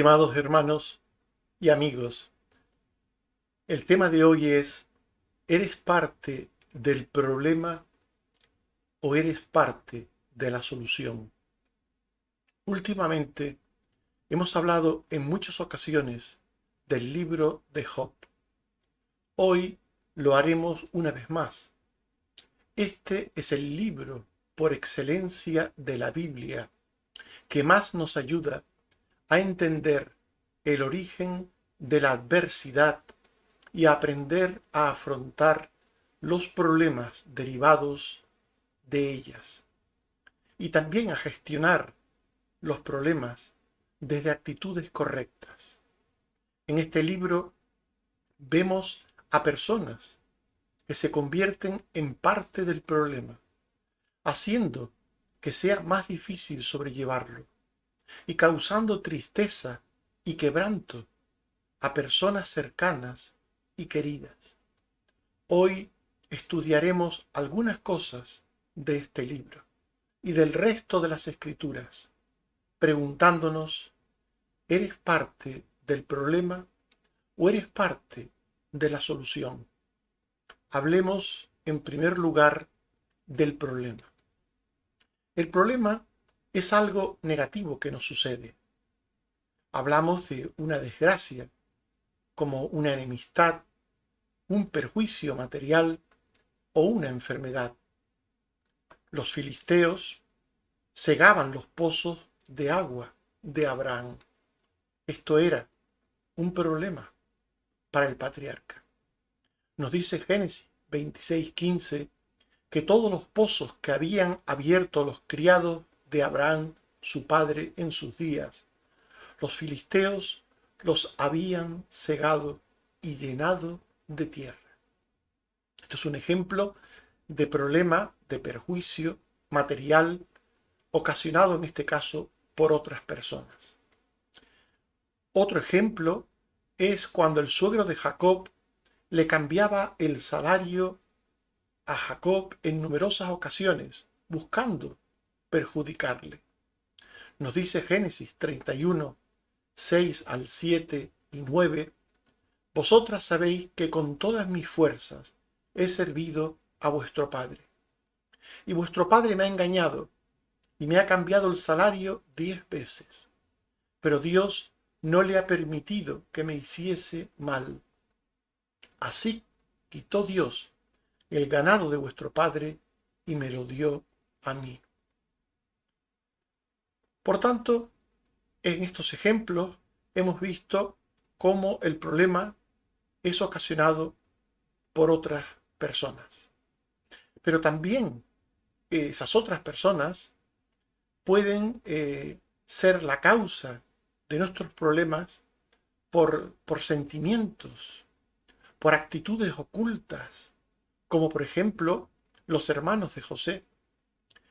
Estimados hermanos y amigos, el tema de hoy es: ¿eres parte del problema o eres parte de la solución? Últimamente hemos hablado en muchas ocasiones del libro de Job. Hoy lo haremos una vez más. Este es el libro por excelencia de la Biblia que más nos ayuda a entender el origen de la adversidad y a aprender a afrontar los problemas derivados de ellas, y también a gestionar los problemas desde actitudes correctas. En este libro vemos a personas que se convierten en parte del problema, haciendo que sea más difícil sobrellevarlo y causando tristeza y quebranto a personas cercanas y queridas. Hoy estudiaremos algunas cosas de este libro y del resto de las Escrituras, preguntándonos: ¿eres parte del problema o eres parte de la solución? Hablemos en primer lugar del problema. El problema es algo negativo que nos sucede. Hablamos de una desgracia, como una enemistad, un perjuicio material o una enfermedad. Los filisteos cegaban los pozos de agua de Abraham. Esto era un problema para el patriarca. Nos dice Génesis 26:15 que todos los pozos que habían abierto los criados de Abraham, su padre, en sus días, los filisteos los habían cegado y llenado de tierra. Esto es un ejemplo de problema, de perjuicio material ocasionado en este caso por otras personas. Otro ejemplo es cuando el suegro de Jacob le cambiaba el salario a Jacob en numerosas ocasiones, buscando perjudicarle. Nos dice Génesis 31, 6 al 7 y 9, vosotras sabéis que con todas mis fuerzas he servido a vuestro padre. Y vuestro padre me ha engañado y me ha cambiado el salario 10 veces. Pero Dios no le ha permitido que me hiciese mal. Así quitó Dios el ganado de vuestro padre y me lo dio a mí. Por tanto, en estos ejemplos hemos visto cómo el problema es ocasionado por otras personas. Pero también esas otras personas pueden ser la causa de nuestros problemas por sentimientos, por actitudes ocultas, como por ejemplo los hermanos de José,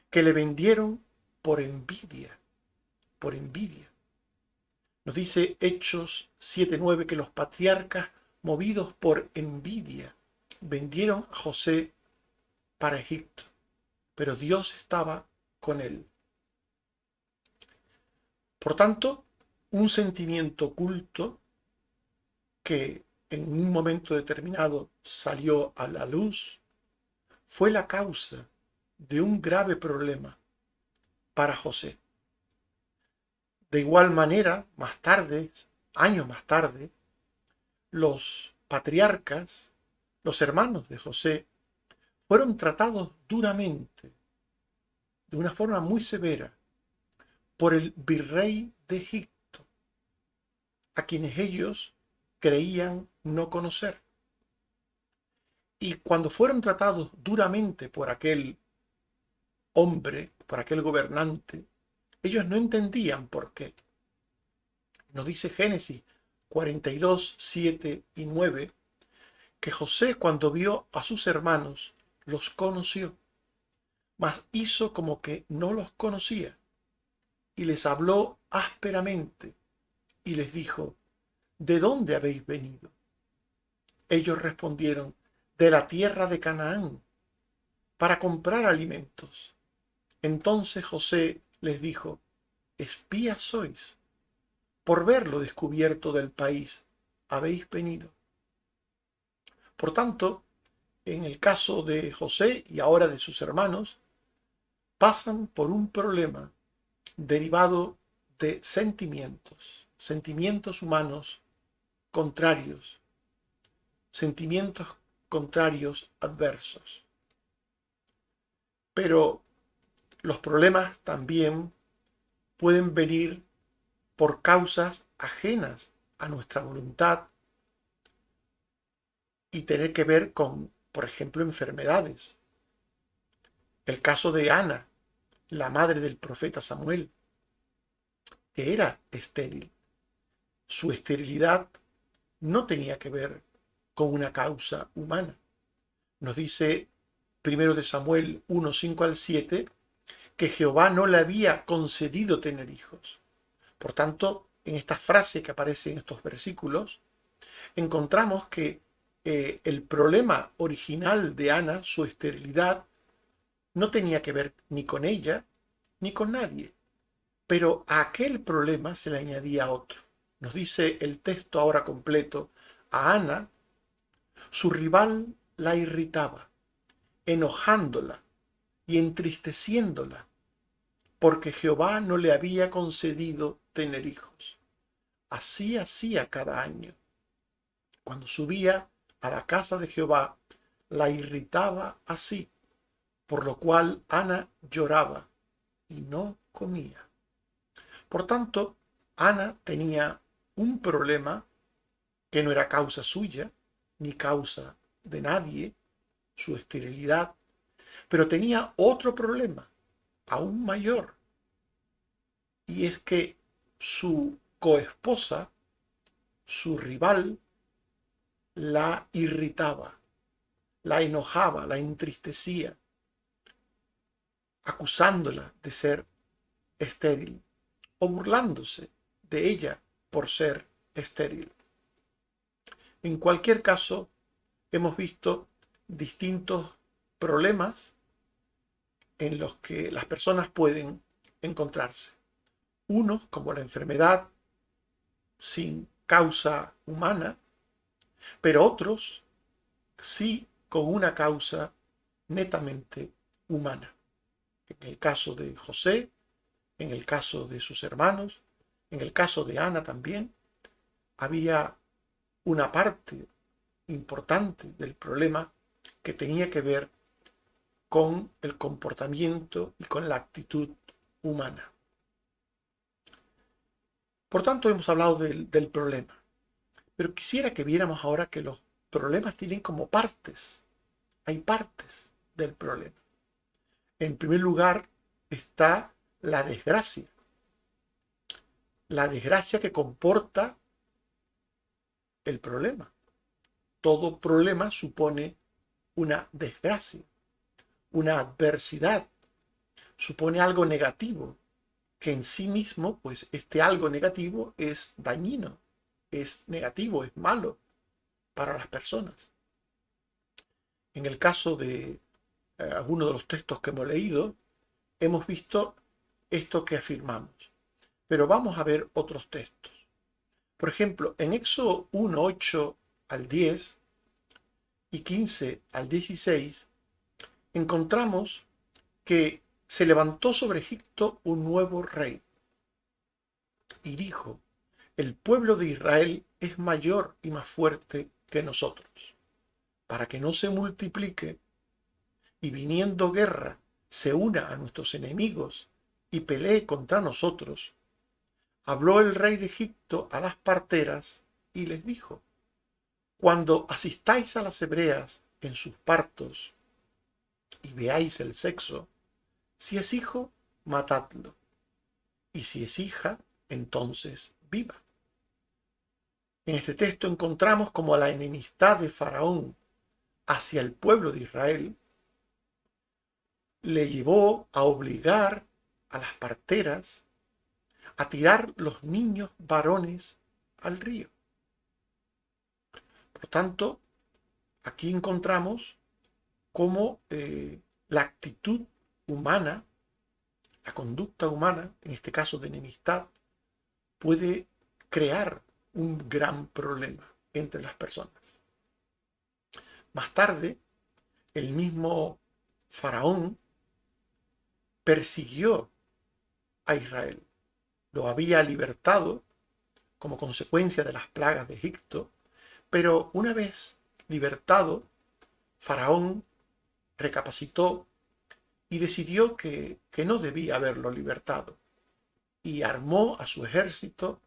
que le vendieron por envidia, por envidia. Nos dice Hechos 7:9 que los patriarcas, movidos por envidia, vendieron a José para Egipto, pero Dios estaba con él. Por tanto, un sentimiento oculto que en un momento determinado salió a la luz fue la causa de un grave problema para José. De igual manera, más tarde, años más tarde, los patriarcas, los hermanos de José, fueron tratados duramente, de una forma muy severa, por el virrey de Egipto, a quienes ellos creían no conocer. Y cuando fueron tratados duramente por aquel hombre, por aquel gobernante, ellos no entendían por qué. Nos dice Génesis 42, 7 y 9, que José cuando vio a sus hermanos los conoció, mas hizo como que no los conocía, y les habló ásperamente, y les dijo, ¿de dónde habéis venido? Ellos respondieron, de la tierra de Canaán, para comprar alimentos. Entonces José les dijo, espías sois, por ver lo descubierto del país habéis venido. Por tanto, en el caso de José y ahora de sus hermanos, pasan por un problema derivado de sentimientos humanos contrarios, sentimientos contrarios adversos. Pero los problemas también pueden venir por causas ajenas a nuestra voluntad y tener que ver con, por ejemplo, enfermedades. El caso de Ana, la madre del profeta Samuel, que era estéril. Su esterilidad no tenía que ver con una causa humana. Nos dice 1 de Samuel 1, 5 al 7, que Jehová no le había concedido tener hijos. Por tanto, en esta frase que aparece en estos versículos, encontramos que el problema original de Ana, su esterilidad, no tenía que ver ni con ella ni con nadie. Pero a aquel problema se le añadía otro. Nos dice el texto ahora completo, a Ana, su rival la irritaba, enojándola y entristeciéndola, porque Jehová no le había concedido tener hijos. Así hacía cada año. Cuando subía a la casa de Jehová, la irritaba así, por lo cual Ana lloraba y no comía. Por tanto, Ana tenía un problema que no era causa suya, ni causa de nadie, su esterilidad, pero tenía otro problema, aún mayor, y es que su coesposa, su rival, la irritaba, la enojaba, la entristecía, acusándola de ser estéril o burlándose de ella por ser estéril. En cualquier caso, hemos visto distintos problemas en los que las personas pueden encontrarse. Unos como la enfermedad sin causa humana, pero otros sí con una causa netamente humana. En el caso de José, en el caso de sus hermanos, en el caso de Ana también, había una parte importante del problema que tenía que ver con el comportamiento y con la actitud humana. Por tanto, hemos hablado del problema, pero quisiera que viéramos ahora que los problemas tienen como partes. Hay partes del problema. En primer lugar está la desgracia que comporta el problema. Todo problema supone una desgracia, una adversidad, supone algo negativo, que en sí mismo, pues este algo negativo es dañino, es negativo, es malo para las personas. En el caso de algunos de los textos que hemos leído, hemos visto esto que afirmamos. Pero vamos a ver otros textos. Por ejemplo, en Éxodo 1, 8 al 10 y 15 al 16, encontramos que se levantó sobre Egipto un nuevo rey y dijo: el pueblo de Israel es mayor y más fuerte que nosotros. Para que no se multiplique y viniendo guerra se una a nuestros enemigos y pelee contra nosotros, habló el rey de Egipto a las parteras y les dijo: cuando asistáis a las hebreas en sus partos y veáis el sexo, si es hijo, matadlo, y si es hija, entonces viva. En este texto encontramos como la enemistad de Faraón hacia el pueblo de Israel le llevó a obligar a las parteras a tirar los niños varones al río. Por tanto, aquí encontramos cómo la actitud humana, la conducta humana, en este caso de enemistad, puede crear un gran problema entre las personas. Más tarde, el mismo Faraón persiguió a Israel. Lo había libertado como consecuencia de las plagas de Egipto, pero una vez libertado, Faraón recapacitó y decidió que no debía haberlo libertado, y armó a su ejército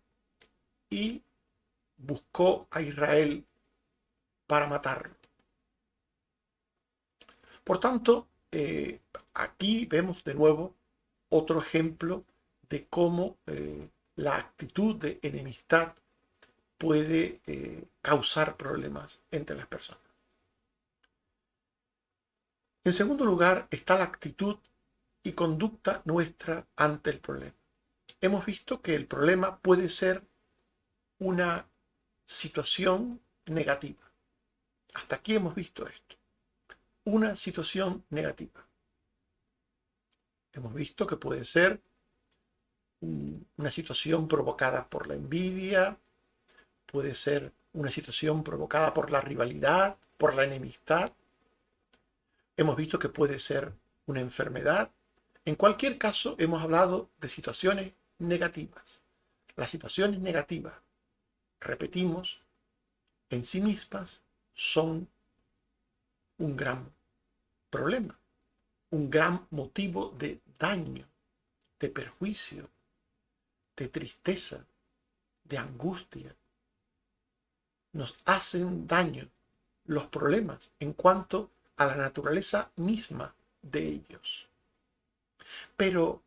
y buscó a Israel para matarlo. Por tanto, aquí vemos de nuevo otro ejemplo de cómo la actitud de enemistad puede causar problemas entre las personas. En segundo lugar está la actitud y conducta nuestra ante el problema. Hemos visto que el problema puede ser una situación negativa. Hasta aquí hemos visto esto. Una situación negativa. Hemos visto que puede ser una situación provocada por la envidia, puede ser una situación provocada por la rivalidad, por la enemistad. Hemos visto que puede ser una enfermedad. En cualquier caso, hemos hablado de situaciones negativas. Las situaciones negativas, repetimos, en sí mismas son un gran problema, un gran motivo de daño, de perjuicio, de tristeza, de angustia. Nos hacen daño los problemas en cuanto a la naturaleza misma de ellos. Pero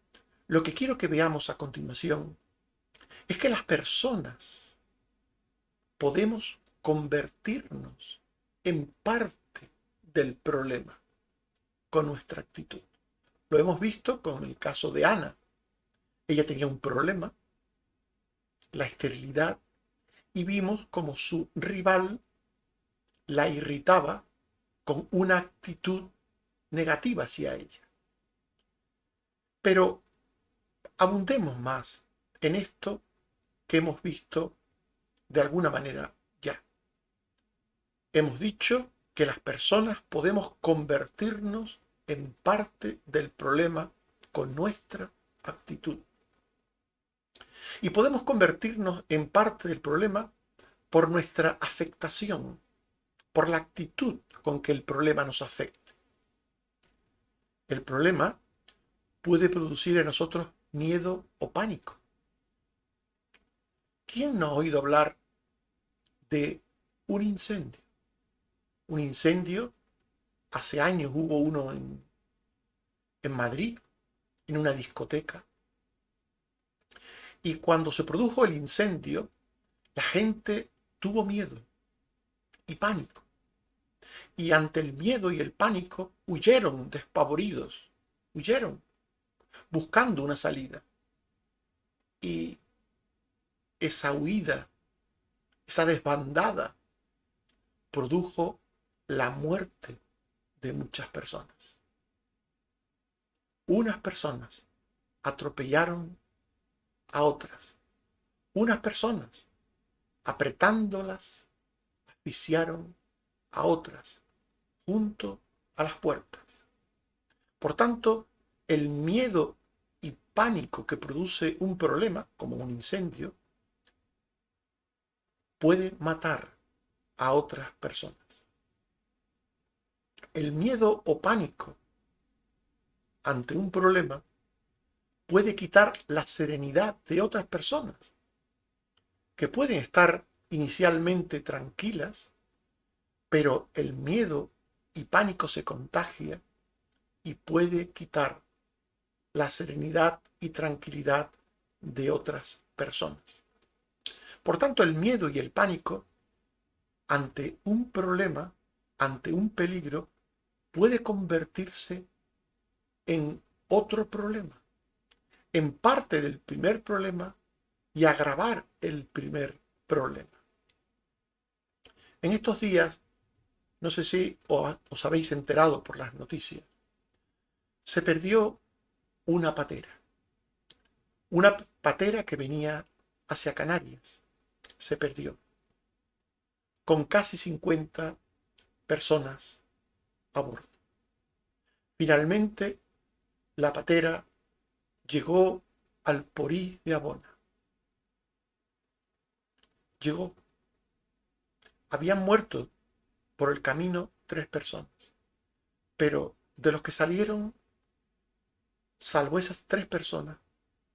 lo que quiero que veamos a continuación es que las personas podemos convertirnos en parte del problema con nuestra actitud. Lo hemos visto con el caso de Ana. Ella tenía un problema, la esterilidad, y vimos como su rival la irritaba con una actitud negativa hacia ella. Pero abundemos más en esto que hemos visto de alguna manera ya. Hemos dicho que las personas podemos convertirnos en parte del problema con nuestra actitud. Y podemos convertirnos en parte del problema por nuestra afectación, por la actitud con que el problema nos afecte. El problema puede producir en nosotros miedo o pánico. ¿Quién no ha oído hablar de un incendio? Un incendio, hace años hubo uno en Madrid, en una discoteca. Y cuando se produjo el incendio, la gente tuvo miedo y pánico. Y ante el miedo y el pánico huyeron despavoridos, huyeron buscando una salida. Y esa huida, esa desbandada, produjo la muerte de muchas personas. Unas personas atropellaron a otras. Unas personas, apretándolas, asfixiaron a otras junto a las puertas. Por tanto, el miedo y pánico que produce un problema, como un incendio, puede matar a otras personas. El miedo o pánico ante un problema puede quitar la serenidad de otras personas, que pueden estar inicialmente tranquilas, pero el miedo y pánico se contagia y puede quitar la serenidad y tranquilidad de otras personas. Por tanto, el miedo y el pánico ante un problema, ante un peligro, puede convertirse en otro problema, en parte del primer problema y agravar el primer problema. En estos días, no sé si os habéis enterado por las noticias, se perdió una patera que venía hacia Canarias, se perdió, con casi 50 personas a bordo. Finalmente, la patera llegó al Porí de Abona. Llegó. Habían muerto por el camino 3 personas, pero de los que salieron, salvo esas 3 personas,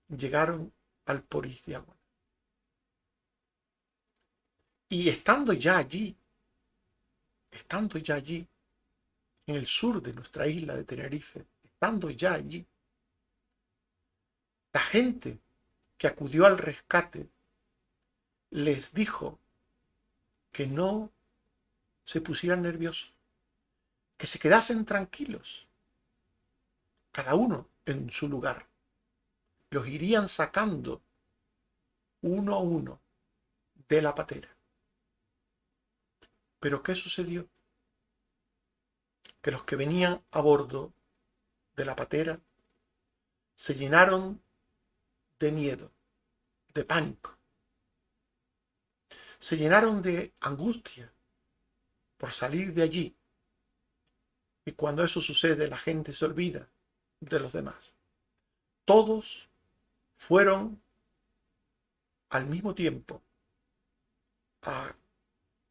llegaron al Porí de Abona. Y estando ya allí, en el sur de nuestra isla de Tenerife, estando ya allí, la gente que acudió al rescate les dijo que no se pusieran nerviosos, que se quedasen tranquilos, cada uno en su lugar. Los irían sacando uno a uno de la patera. Pero ¿qué sucedió? Que los que venían a bordo de la patera se llenaron de miedo, de pánico. Se llenaron de angustia por salir de allí. Y cuando eso sucede, la gente se olvida de los demás. Todos fueron al mismo tiempo a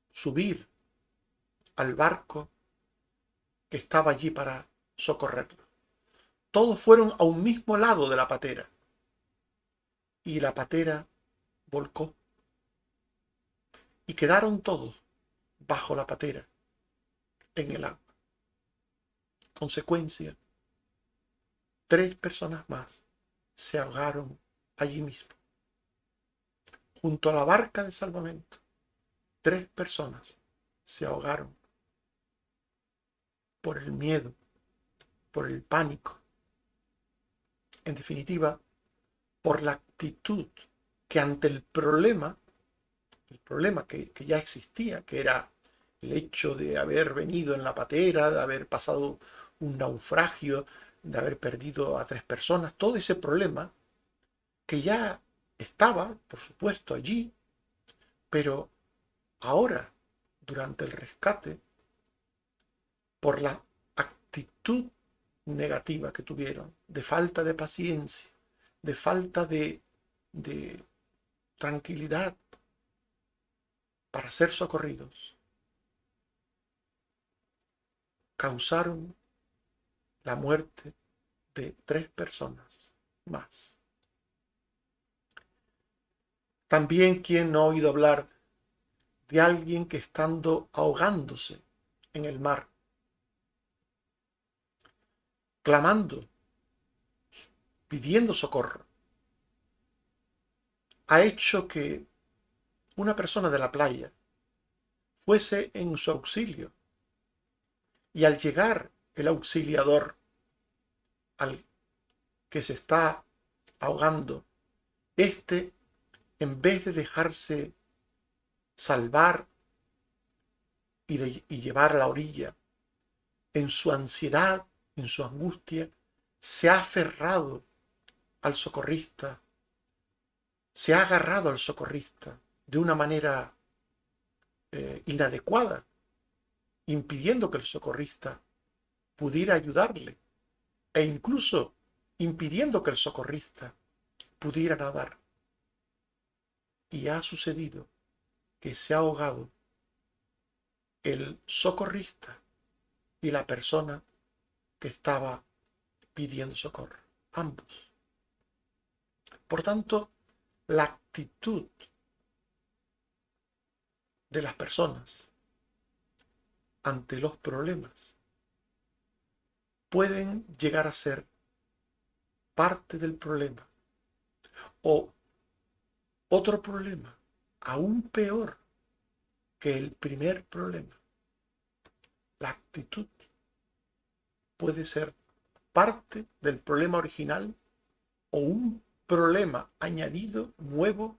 subir al barco que estaba allí para socorrerlo. Todos fueron a un mismo lado de la patera y la patera volcó y quedaron todos bajo la patera en el agua. Consecuencia, 3 personas más se ahogaron allí mismo. Junto a la barca de salvamento, 3 personas se ahogaron por el miedo, por el pánico, en definitiva, por la actitud que ante el problema que ya existía, que era el hecho de haber venido en la patera, de haber pasado un naufragio, de haber perdido a 3 personas, todo ese problema que ya estaba, por supuesto, allí, pero ahora, durante el rescate, por la actitud negativa que tuvieron, de falta de paciencia, de falta de tranquilidad para ser socorridos, causaron la muerte de 3 personas más. También, ¿quién no ha oído hablar de alguien que estando ahogándose en el mar, clamando, pidiendo socorro, ha hecho que una persona de la playa fuese en su auxilio y al llegar el auxiliador al que se está ahogando, éste, en vez de dejarse salvar y llevar a la orilla, en su ansiedad, en su angustia, se ha aferrado al socorrista, se ha agarrado al socorrista de una manera inadecuada, impidiendo que el socorrista pudiera ayudarle e incluso impidiendo que el socorrista pudiera nadar. Y ha sucedido que se ha ahogado el socorrista y la persona que estaba pidiendo socorro, ambos. Por tanto, la actitud de las personas ante los problemas pueden llegar a ser parte del problema o otro problema aún peor que el primer problema. La actitud puede ser parte del problema original o un problema añadido nuevo,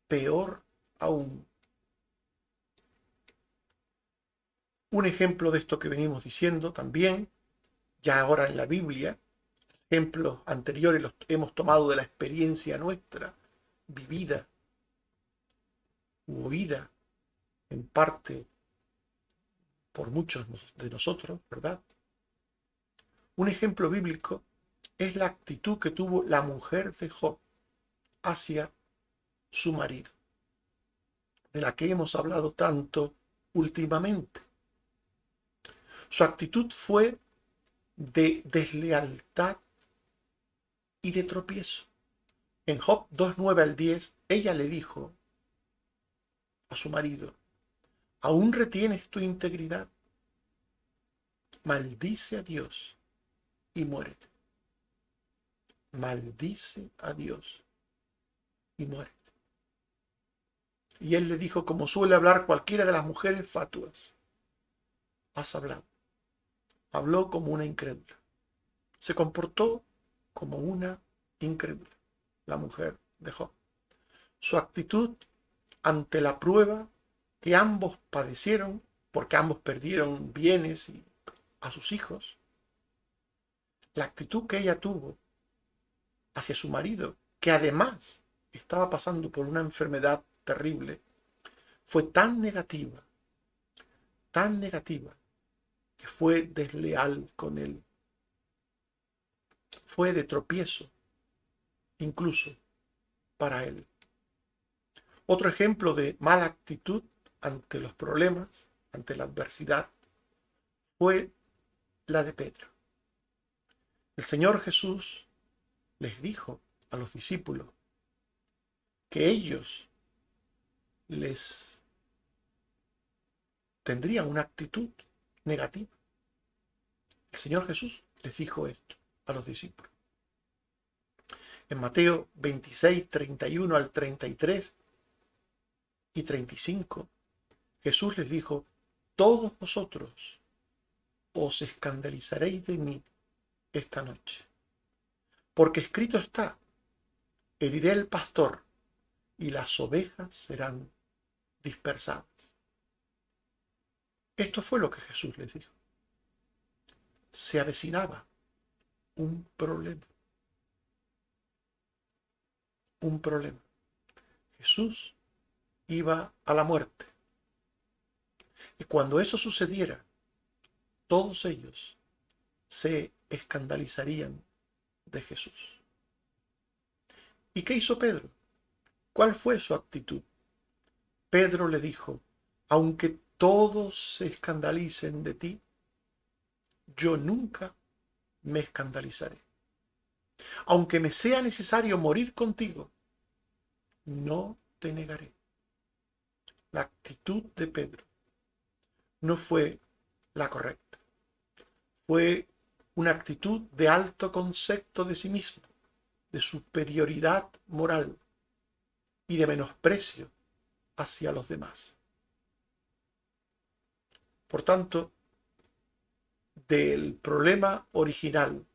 peor aún. Un ejemplo de esto que venimos diciendo también, ya ahora en la Biblia, ejemplos anteriores los hemos tomado de la experiencia nuestra, vivida u oída en parte por muchos de nosotros, ¿verdad? Un ejemplo bíblico es la actitud que tuvo la mujer de Job hacia su marido, de la que hemos hablado tanto últimamente. Su actitud fue de deslealtad y de tropiezo. En Job 2:9 al 10, ella le dijo a su marido: ¿aún retienes tu integridad? Maldice a Dios y muérete. Maldice a Dios y muérete. Y él le dijo, como suele hablar cualquiera de las mujeres fatuas: has hablado. Habló como una incrédula. Se comportó como una incrédula, la mujer de Job. Su actitud ante la prueba que ambos padecieron, porque ambos perdieron bienes y a sus hijos, la actitud que ella tuvo hacia su marido, que además estaba pasando por una enfermedad terrible, fue tan negativa, que fue desleal con él. Fue de tropiezo, incluso para él. Otro ejemplo de mala actitud ante los problemas, ante la adversidad, fue la de Pedro. El Señor Jesús les dijo a los discípulos que ellos les tendrían una actitud negativa. El Señor Jesús les dijo esto a los discípulos. En Mateo 26, 31 al 33 y 35, Jesús les dijo: todos vosotros os escandalizaréis de mí esta noche, porque escrito está: heriré el pastor y las ovejas serán dispersadas. Esto fue lo que Jesús les dijo. Se avecinaba un problema. Un problema. Jesús iba a la muerte. Y cuando eso sucediera, todos ellos se escandalizarían de Jesús. ¿Y qué hizo Pedro? ¿Cuál fue su actitud? Pedro le dijo: aunque todos se escandalicen de ti, yo nunca me escandalizaré. Aunque me sea necesario morir contigo, no te negaré. La actitud de Pedro no fue la correcta. Fue una actitud de alto concepto de sí mismo, de superioridad moral y de menosprecio hacia los demás. Por tanto, del problema original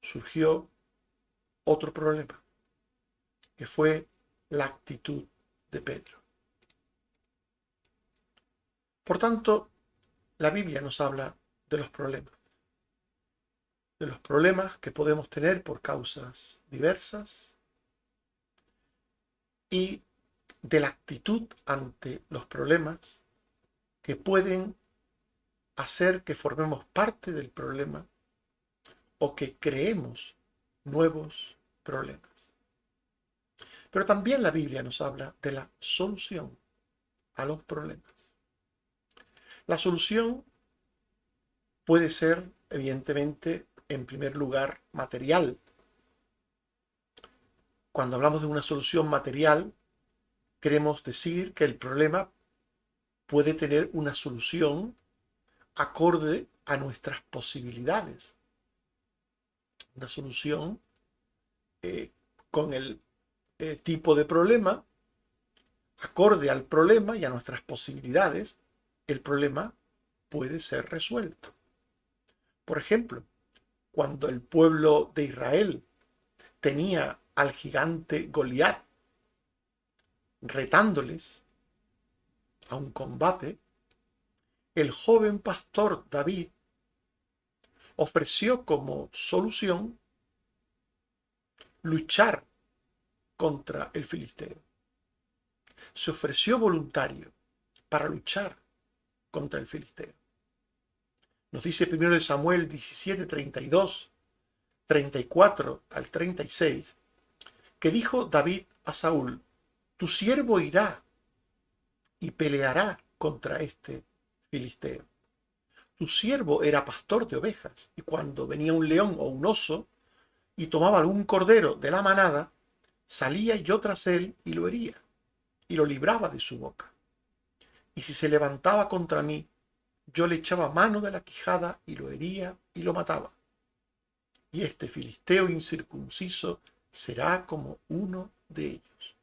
surgió otro problema, que fue la actitud de Pedro. Por tanto, la Biblia nos habla de los problemas que podemos tener por causas diversas y de la actitud ante los problemas que pueden hacer que formemos parte del problema o que creemos nuevos problemas. Pero también la Biblia nos habla de la solución a los problemas. La solución puede ser, evidentemente, en primer lugar, material. Cuando hablamos de una solución material, queremos decir que el problema puede tener una solución acorde a nuestras posibilidades. Una solución con el tipo de problema, acorde al problema y a nuestras posibilidades, el problema puede ser resuelto. Por ejemplo, cuando el pueblo de Israel tenía al gigante Goliat retándoles a un combate, el joven pastor David ofreció como solución luchar contra el filisteo. Se ofreció voluntario para luchar contra el filisteo. Nos dice 1 Samuel 17, 32, 34 al 36, que dijo David a Saúl: tu siervo irá y peleará contra este filisteo. Tu siervo era pastor de ovejas, y cuando venía un león o un oso y tomaba algún cordero de la manada, salía yo tras él y lo hería, y lo libraba de su boca. Y si se levantaba contra mí, yo le echaba mano de la quijada y lo hería y lo mataba. Y este filisteo incircunciso será como uno de ellos.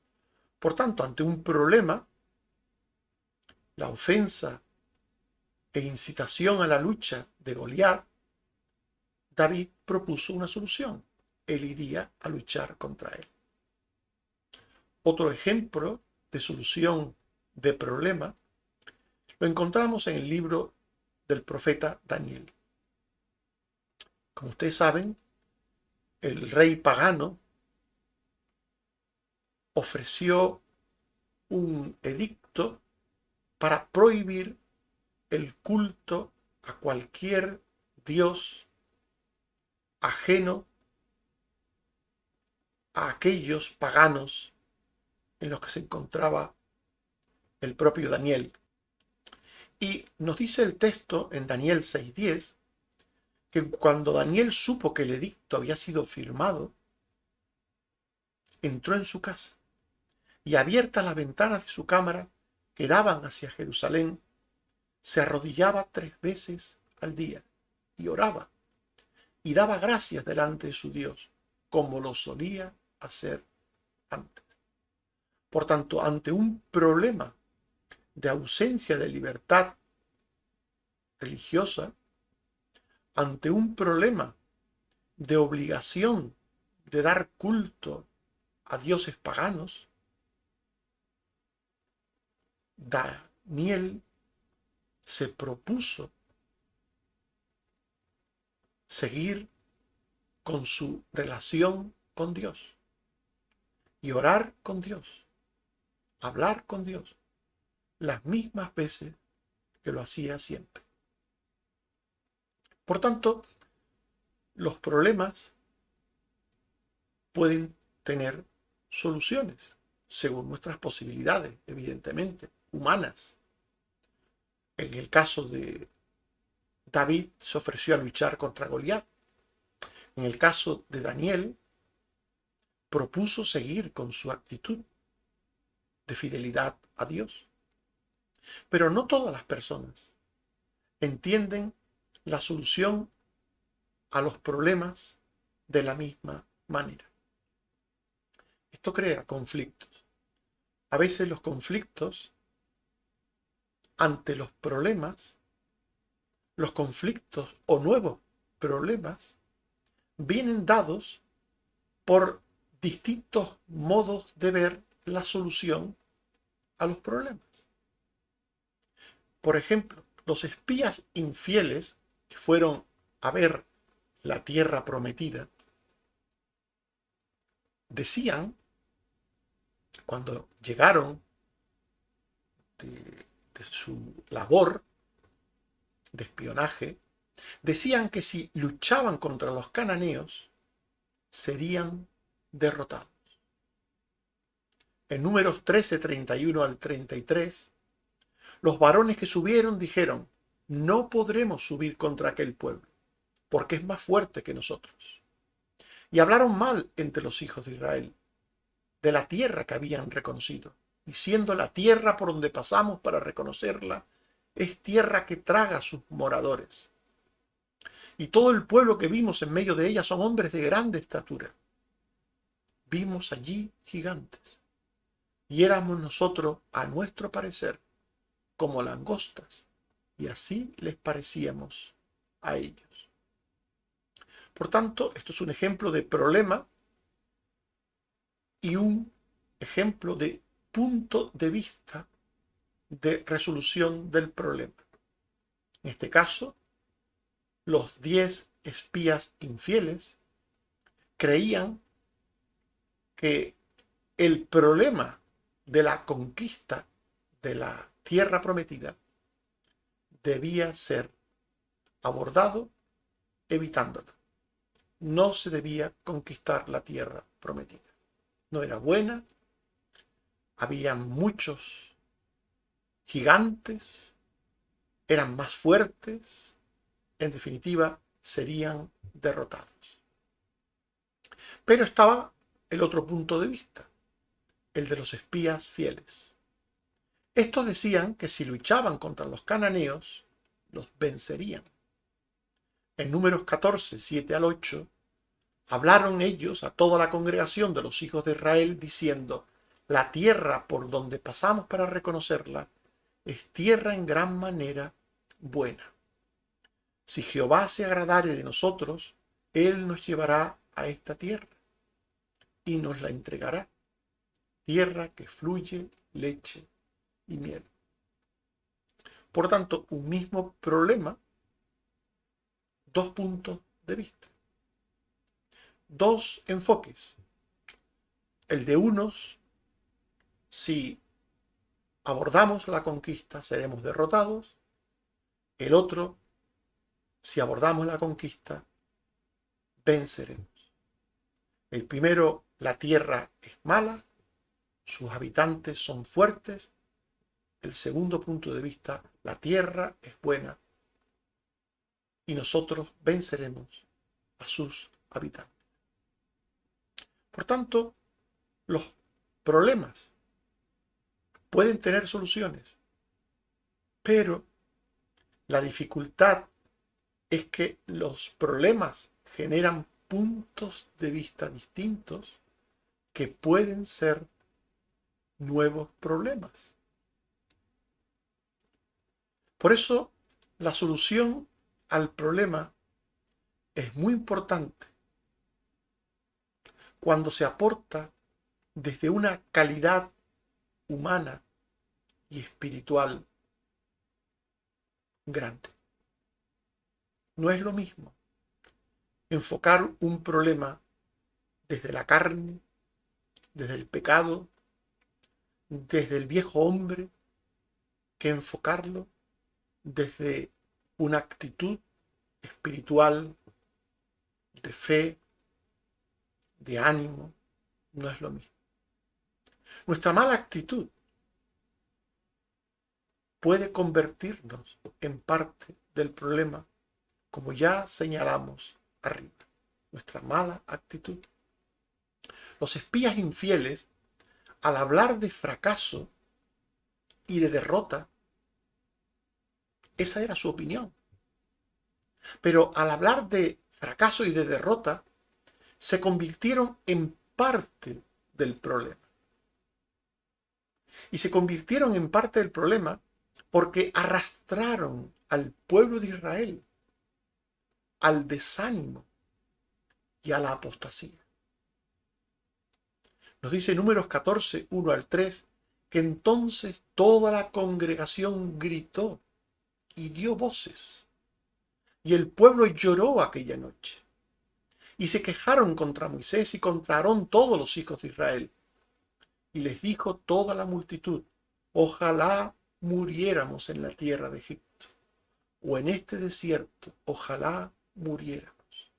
Por tanto, ante un problema, la ofensa e incitación a la lucha de Goliat, David propuso una solución. Él iría a luchar contra él. Otro ejemplo de solución de problema lo encontramos en el libro del profeta Daniel. Como ustedes saben, el rey pagano ofreció un edicto para prohibir el culto a cualquier dios ajeno a aquellos paganos en los que se encontraba el propio Daniel. Y nos dice el texto en Daniel 6:10 que cuando Daniel supo que el edicto había sido firmado, entró en su casa y abiertas las ventanas de su cámara que daban hacia Jerusalén, se arrodillaba 3 veces al día y oraba y daba gracias delante de su Dios, como lo solía hacer antes. Por tanto, ante un problema de ausencia de libertad religiosa, ante un problema de obligación de dar culto a dioses paganos, Daniel se propuso seguir con su relación con Dios y orar con Dios, hablar con Dios, las mismas veces que lo hacía siempre. Por tanto, los problemas pueden tener soluciones según nuestras posibilidades, evidentemente, humanas. En el caso de David se ofreció a luchar contra Goliat. En el caso de Daniel, propuso seguir con su actitud de fidelidad a Dios. Pero no todas las personas entienden la solución a los problemas de la misma manera. Esto crea conflictos. A veces los conflictos ante los problemas, los conflictos o nuevos problemas, vienen dados por distintos modos de ver la solución a los problemas. Por ejemplo, los espías infieles que fueron a ver la tierra prometida, decían, cuando llegaron de su labor de espionaje, decían que si luchaban contra los cananeos, serían derrotados. En Números 13, 31 al 33, los varones que subieron dijeron: no podremos subir contra aquel pueblo, porque es más fuerte que nosotros. Y hablaron mal entre los hijos de Israel de la tierra que habían reconocido, diciendo: la tierra por donde pasamos para reconocerla es tierra que traga a sus moradores. Y todo el pueblo que vimos en medio de ella son hombres de grande estatura. Vimos allí gigantes, y éramos nosotros, a nuestro parecer, como langostas, y así les parecíamos a ellos. Por tanto, esto es un ejemplo de problema y un ejemplo de punto de vista de resolución del problema. En este caso, los 10 espías infieles creían que el problema de la conquista de la tierra prometida debía ser abordado evitándola. No se debía conquistar la tierra prometida. No era buena, había muchos gigantes, eran más fuertes, en definitiva, serían derrotados. Pero estaba el otro punto de vista, el de los espías fieles. Estos decían que si luchaban contra los cananeos, los vencerían. En Números 14, 7 al 8, hablaron ellos a toda la congregación de los hijos de Israel, diciendo: la tierra por donde pasamos para reconocerla es tierra en gran manera buena. Si Jehová se agradare de nosotros, él nos llevará a esta tierra y nos la entregará, tierra que fluye leche y miel. Por tanto, un mismo problema, dos puntos de vista, dos enfoques. El de unos: si abordamos la conquista seremos derrotados. El otro: si abordamos la conquista venceremos. El primero: la tierra es mala, sus habitantes son fuertes. El segundo punto de vista: la tierra es buena, y nosotros venceremos a sus habitantes. Por tanto, los problemas pueden tener soluciones, pero la dificultad es que los problemas generan puntos de vista distintos que pueden ser nuevos problemas. Por eso, la solución al problema es muy importante cuando se aporta desde una calidad humana y espiritual grande. No es lo mismo enfocar un problema desde la carne, desde el pecado, desde el viejo hombre, que enfocarlo desde una actitud espiritual, de fe, de ánimo. No es lo mismo. Nuestra mala actitud puede convertirnos en parte del problema, como ya señalamos arriba. Nuestra mala actitud. Los espías infieles, al hablar de fracaso y de derrota, esa era su opinión. Pero al hablar de fracaso y de derrota, se convirtieron en parte del problema. Y se convirtieron en parte del problema porque arrastraron al pueblo de Israel al desánimo y a la apostasía. Nos dice Números 14, 1 al 3, que entonces toda la congregación gritó y dio voces, y el pueblo lloró aquella noche. Y se quejaron contra Moisés y contra Aarón todos los hijos de Israel. Y les dijo toda la multitud: ojalá muriéramos en la tierra de Egipto, o en este desierto, ojalá muriéramos.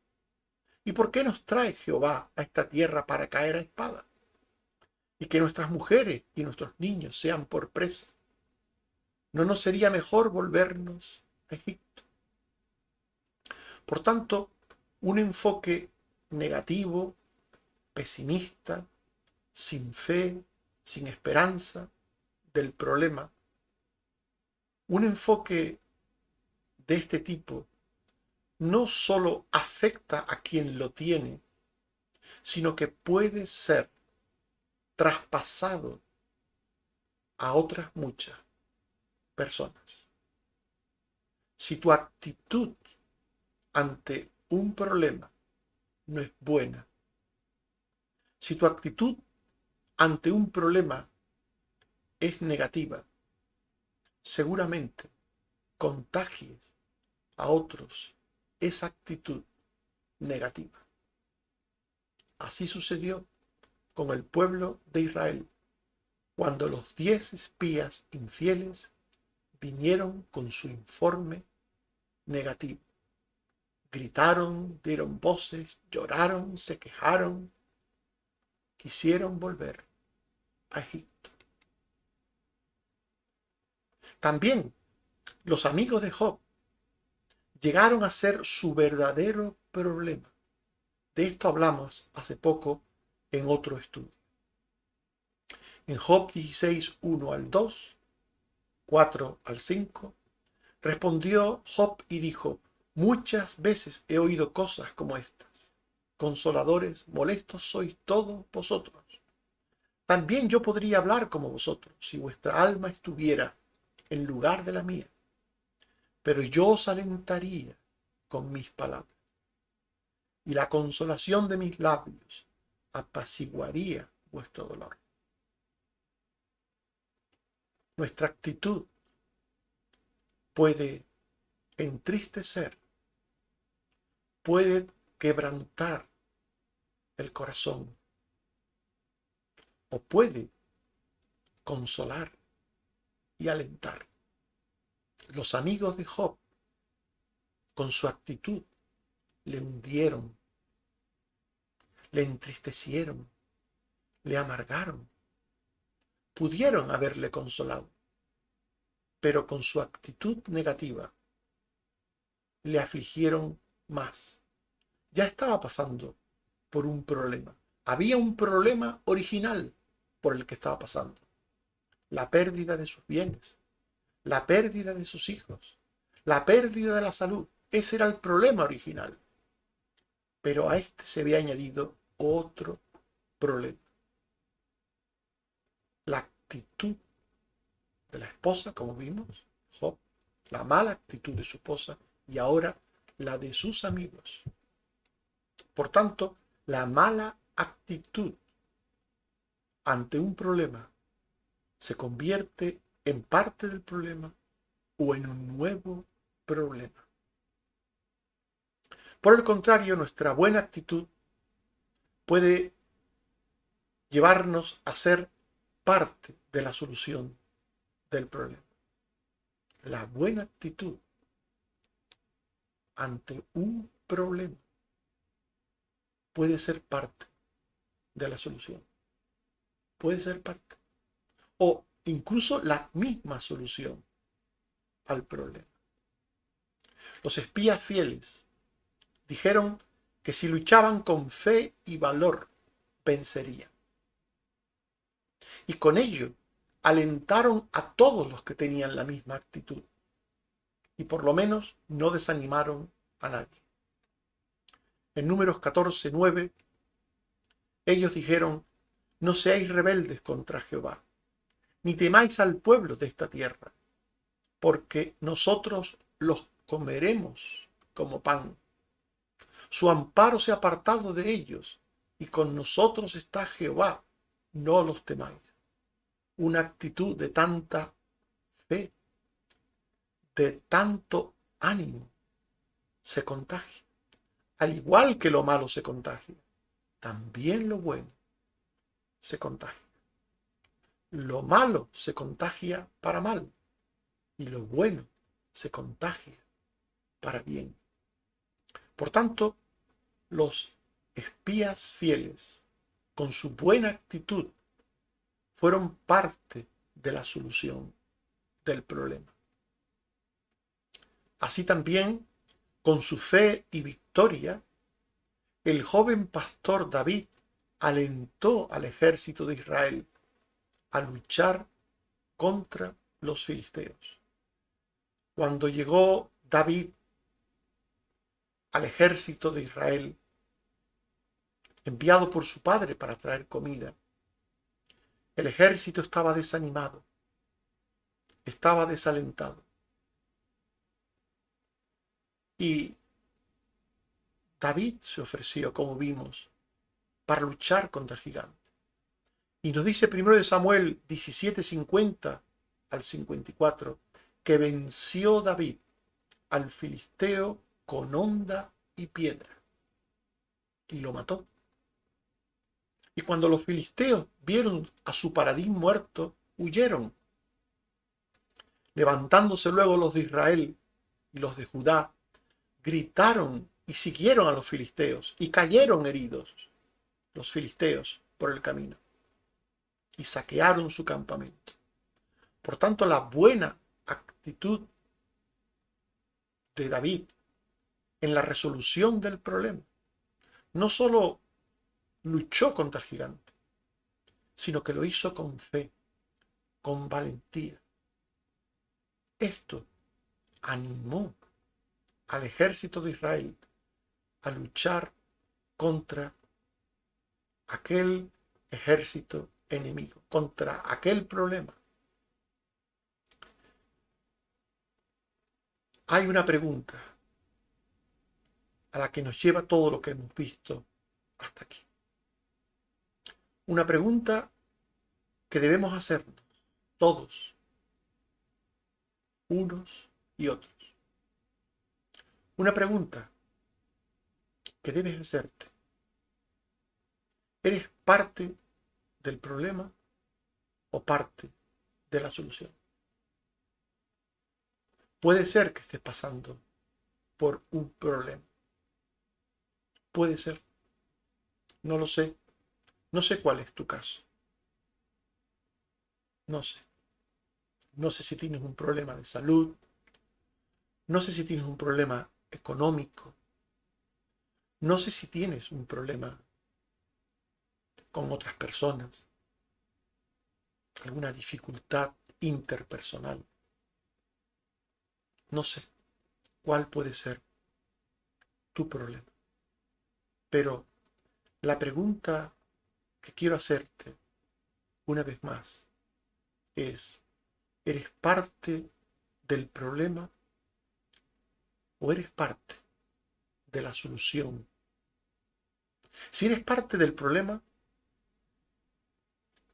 ¿Y por qué nos trae Jehová a esta tierra para caer a espada? Y que nuestras mujeres y nuestros niños sean por presa. ¿No nos sería mejor volvernos a Egipto? Por tanto, un enfoque negativo, pesimista, sin fe, sin esperanza del problema, un enfoque de este tipo no solo afecta a quien lo tiene, sino que puede ser traspasado a otras muchas personas. Si tu actitud ante un problema no es buena, si tu actitud ante un problema es negativa, seguramente contagies a otros esa actitud negativa. Así sucedió con el pueblo de Israel, cuando los 10 espías infieles vinieron con su informe negativo. Gritaron, dieron voces, lloraron, se quejaron, quisieron volver a Egipto. También los amigos de Job llegaron a ser su verdadero problema. De esto hablamos hace poco en otro estudio. En Job 16, 1 al 2, 4 al 5, respondió Job y dijo: muchas veces he oído cosas como estas. Consoladores, molestos sois todos vosotros. También yo podría hablar como vosotros, si vuestra alma estuviera en lugar de la mía. Pero yo os alentaría con mis palabras, y la consolación de mis labios apaciguaría vuestro dolor. Nuestra actitud puede entristecer, puede quebrantar el corazón, o puede consolar y alentar. Los amigos de Job, con su actitud, le hundieron, le entristecieron, le amargaron. Pudieron haberle consolado, pero con su actitud negativa le afligieron más. Ya estaba pasando por un problema. Había un problema original por el que estaba pasando. La pérdida de sus bienes, la pérdida de sus hijos, la pérdida de la salud. Ese era el problema original. Pero a este se había añadido otro problema. La actitud de la esposa, como vimos, Job, la mala actitud de su esposa y ahora la de sus amigos. Por tanto, la mala actitud ante un problema se convierte en parte del problema o en un nuevo problema. Por el contrario, nuestra buena actitud puede llevarnos a ser parte de la solución del problema. La buena actitud ante un problema puede ser parte de la solución. Puede ser parte. O incluso la misma solución al problema. Los espías fieles dijeron que si luchaban con fe y valor, vencerían. Y con ello alentaron a todos los que tenían la misma actitud. Y por lo menos no desanimaron a nadie. En Números 14:9, ellos dijeron: no seáis rebeldes contra Jehová, ni temáis al pueblo de esta tierra, porque nosotros los comeremos como pan. Su amparo se ha apartado de ellos, y con nosotros está Jehová, no los temáis. Una actitud de tanta fe, de tanto ánimo, se contagia. Al igual que lo malo se contagia, también lo bueno se contagia. Lo malo se contagia para mal y lo bueno se contagia para bien. Por tanto, los espías fieles, con su buena actitud, fueron parte de la solución del problema. Así también, con su fe y victoria, el joven pastor David alentó al ejército de Israel a luchar contra los filisteos. Cuando llegó David al ejército de Israel, enviado por su padre para traer comida, el ejército estaba desanimado, estaba desalentado. Y David se ofreció, como vimos, para luchar contra el gigante. Y nos dice 1 Samuel 17:50 al 54, que venció David al filisteo con honda y piedra, y lo mató. Y cuando los filisteos vieron a su paladín muerto, huyeron. Levantándose luego los de Israel y los de Judá, gritaron y siguieron a los filisteos, y cayeron heridos los filisteos por el camino, y saquearon su campamento. Por tanto, la buena actitud de David en la resolución del problema no solo luchó contra el gigante, sino que lo hizo con fe, con valentía. Esto animó al ejército de Israel a luchar contra aquel ejército enemigo, contra aquel problema. Hay una pregunta a la que nos lleva todo lo que hemos visto hasta aquí. Una pregunta que debemos hacernos todos, unos y otros. Una pregunta que debes hacerte. ¿Eres parte del problema o parte de la solución? Puede ser que estés pasando por un problema. Puede ser. No lo sé. No sé cuál es tu caso. No sé. No sé si tienes un problema de salud. No sé si tienes un problema económico. No sé si tienes un problema con otras personas, alguna dificultad interpersonal. No sé cuál puede ser tu problema. Pero la pregunta que quiero hacerte una vez más es, ¿eres parte del problema o eres parte de la solución? Si eres parte del problema,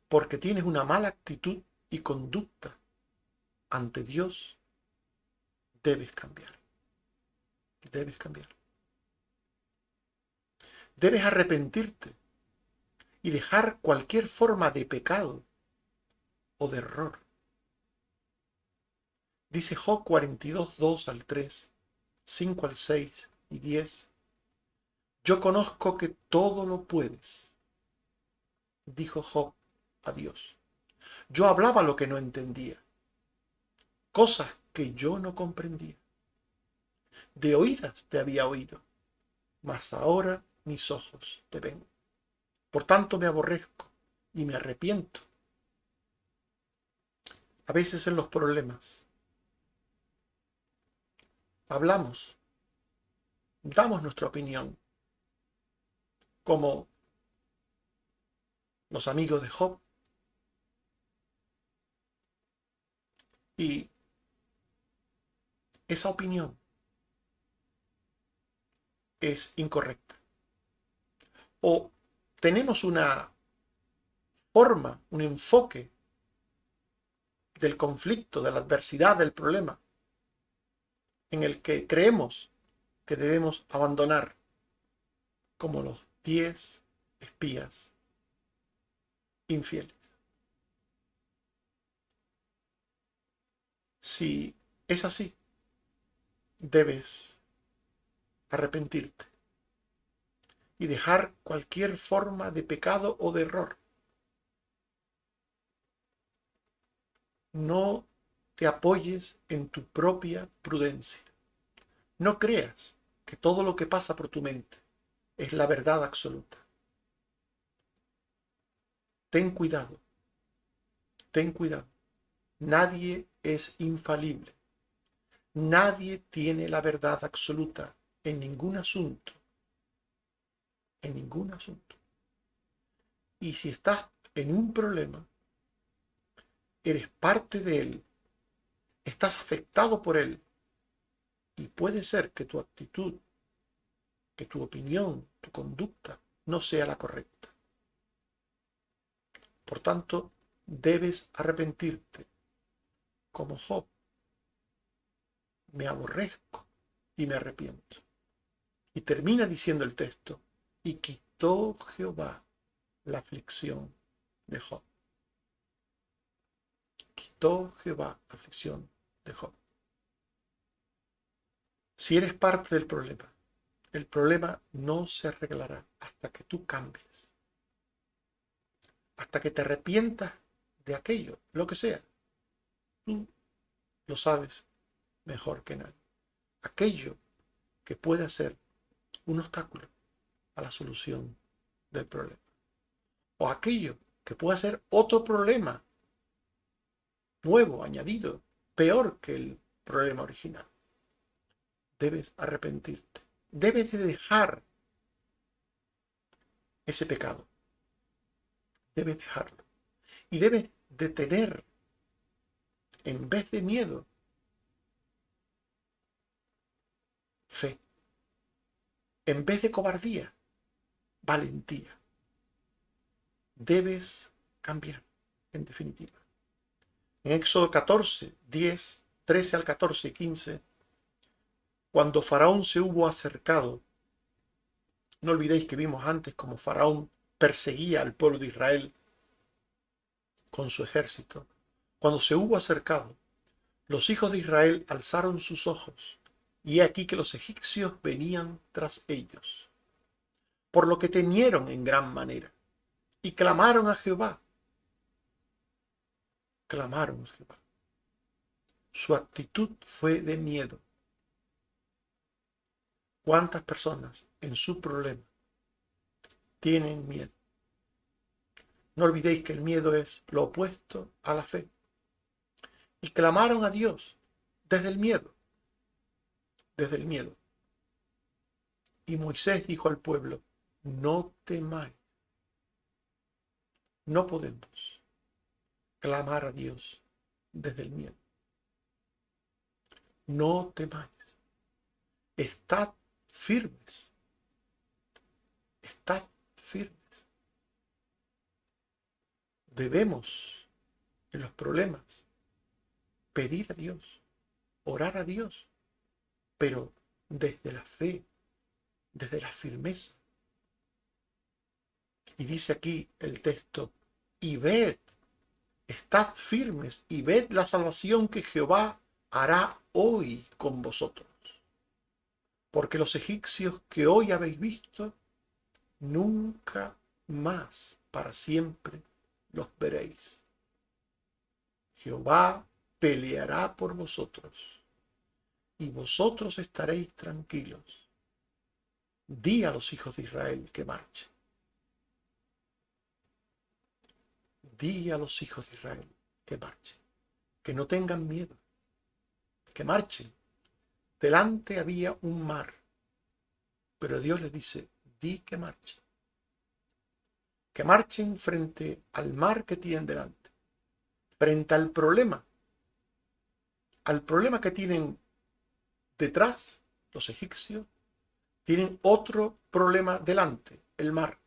porque tienes una mala actitud y conducta ante Dios, debes cambiar. Debes cambiar. Debes arrepentirte y dejar cualquier forma de pecado o de error. Dice Job 42, 2 al 3, 5 al 6 y 10. Yo conozco que todo lo puedes, dijo Job a Dios. Yo hablaba lo que no entendía, cosas que yo no comprendía. De oídas te había oído, mas ahora mis ojos te ven. Por tanto me aborrezco y me arrepiento. A veces en los problemas hablamos, damos nuestra opinión, como los amigos de Job, y esa opinión es incorrecta. O tenemos una forma, un enfoque del conflicto, de la adversidad, del problema, en el que creemos que debemos abandonar, como los 10 espías infieles. Si es así, debes arrepentirte y dejar cualquier forma de pecado o de error. No te apoyes en tu propia prudencia. No creas que todo lo que pasa por tu mente es la verdad absoluta. Ten cuidado, ten cuidado. Nadie es infalible. Nadie tiene la verdad absoluta en ningún asunto. En ningún asunto. Y si estás en un problema, eres parte de él, estás afectado por él, y puede ser que tu actitud, que tu opinión, tu conducta no sea la correcta. Por tanto, debes arrepentirte, como Job. Me aborrezco y me arrepiento. Y termina diciendo el texto, y quitó Jehová la aflicción de Job. Quitó Jehová la aflicción de Job. Si eres parte del problema, el problema no se arreglará hasta que tú cambies, hasta que te arrepientas de aquello, lo que sea. Tú lo sabes mejor que nadie. Aquello que puede ser un obstáculo a la solución del problema. O aquello que pueda ser otro problema nuevo, añadido, peor que el problema original. Debes arrepentirte. Debes de dejar ese pecado. Debes dejarlo. Y debes de tener, en vez de miedo, fe. En vez de cobardía, valentía. Debes cambiar, en definitiva. En Éxodo 14, 10, 13 al 14 y 15, cuando Faraón se hubo acercado, no olvidéis que vimos antes cómo Faraón perseguía al pueblo de Israel con su ejército. Cuando se hubo acercado, los hijos de Israel alzaron sus ojos, y he aquí que los egipcios venían tras ellos, por lo que temieron en gran manera, y clamaron a Jehová. Clamaron a Jehová. Su actitud fue de miedo. ¿Cuántas personas en su problema tienen miedo? No olvidéis que el miedo es lo opuesto a la fe. Y clamaron a Dios desde el miedo, desde el miedo. Y Moisés dijo al pueblo, no temáis. No podemos clamar a Dios desde el miedo. No temáis. Estad firmes. Estad firmes. Debemos, en los problemas, pedir a Dios, orar a Dios, pero desde la fe, desde la firmeza. Y dice aquí el texto, y ved, estad firmes y ved la salvación que Jehová hará hoy con vosotros. Porque los egipcios que hoy habéis visto, nunca más para siempre los veréis. Jehová peleará por vosotros y vosotros estaréis tranquilos. Di a los hijos de Israel que marchen. Di a los hijos de Israel que marchen, que no tengan miedo, que marchen. Delante había un mar, pero Dios les dice, di que marchen frente al mar que tienen delante, frente al problema que tienen detrás, los egipcios, tienen otro problema delante, el mar,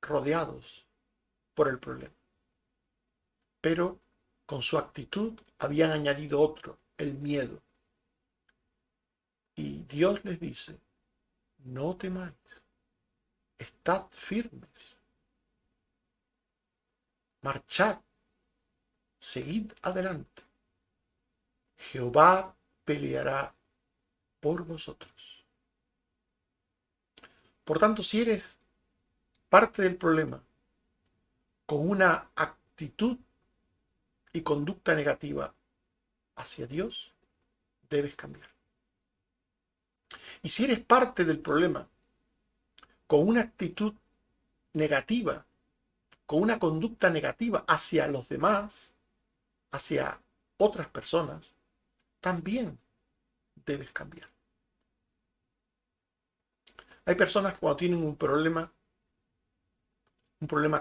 rodeados por el problema. Pero con su actitud habían añadido otro, el miedo. Y Dios les dice, no temáis, estad firmes, marchad, seguid adelante. Jehová peleará por vosotros. Por tanto, si eres parte del problema con una actitud y conducta negativa hacia Dios, debes cambiar. Y si eres parte del problema con una actitud negativa, con una conducta negativa hacia los demás, hacia otras personas, también debes cambiar. Hay personas que cuando tienen un problema